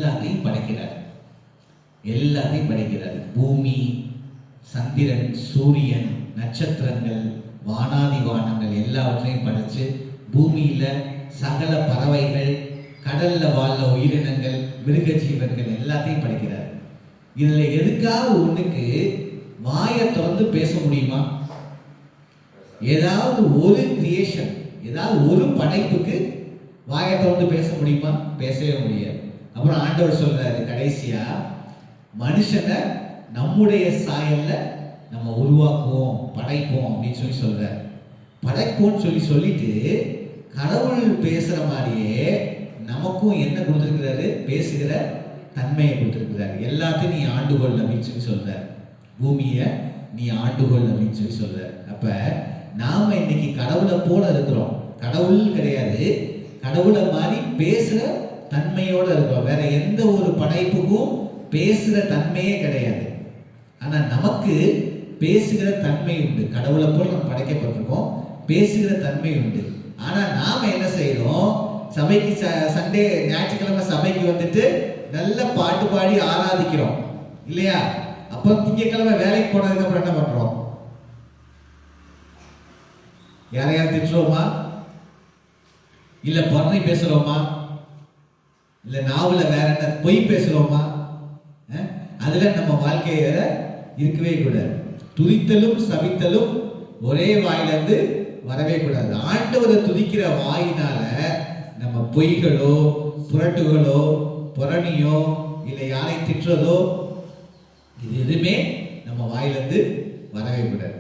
எல்லாத்தையும் படைக்கிறார். எல்லாத்தையும் படைக்கிறார். பூமி, சந்திரன், சூரியன், நட்சத்திரங்கள், வானாதி வானங்கள் எல்லாவற்றையும் படைச்சு பூமியில சகல பறவைகள், கடல்ல வாழ்ற உயிரினங்கள், மிருக ஜீவன்கள் எல்லாத்தையும் படைக்கிறார். இதுல எதுக்காக ஒண்ணுக்கு வாயை திறந்து பேச முடியுமா? ஏதாவது ஒரு கிரியேஷன், ஏதாவது ஒரு படைப்புக்கு வாயை திறந்து பேச முடியுமா? பேசவே முடியாது. அப்புறம் ஆண்டவர் சொல்றாரு கடைசியா, மனுஷனை நம்முடைய சாயல்ல நம்ம உருவாக்குவோம், படைப்போம் அப்படின்னு சொல்றாரு. படைப்போம்னு சொல்லிட்டு கடவுள் பேசுற மாதிரியே நமக்கும் என்ன கொடுத்திருக்கிறாரு? பேசுகிற தன்மையை கொடுத்திருக்கிறாரு. எல்லாத்தையும் நீ ஆண்டுகொள் அப்படின்னு சொல்றாரு. பூமியை நீ ஆண்டுகொள் அப்படின்னு சொல்றாரு. அப்ப நாம இன்னைக்கு கடவுளை போல இருக்கிறோம். கடவுள் கிடையாது, கடவுளை மாதிரி பேசுற தன்மையோட இருக்கிறோம். வேற எந்த ஒரு படைப்புக்கும் பேசுற தன்மையே கிடையாது. ஆனா நமக்கு பேசுகிற தன்மை உண்டு. கடவுளை போல நம்ம படைக்கப்பட்டிருக்கோம், பேசுகிற தன்மை உண்டு. ஆனா நாம என்ன செய்யறோம்? சபைக்கு சண்டே ஞாயிற்றுக்கிழமை சபைக்கு வந்துட்டு நல்ல பாட்டு பாடி ஆராதிக்கிறோம் இல்லையா? அப்ப திங்கட்கிழமை வேலைக்கு போனதுக்கு அப்புறம் என்ன பண்றோம்? யாரையாவது திட்டுறோமா? இல்ல பொறணை பேசுறோமா? இல்ல நாவல வேற என்ன பொய் பேசுறோமா? அதுல நம்ம வாழ்க்கையில இருக்கவே கூடாது. துதித்தலும் சபித்தலும் ஒரே வாயிலிருந்து வரவே கூடாது. ஆண்டவரை துதிக்கிற வாயினால நம்ம பொய்களோ, புரட்டுகளோ, புறணியோ, இல்லை யாரை திட்டுறதோ, இது எதுவுமே நம்ம வாயிலிருந்து வரவே கூடாது.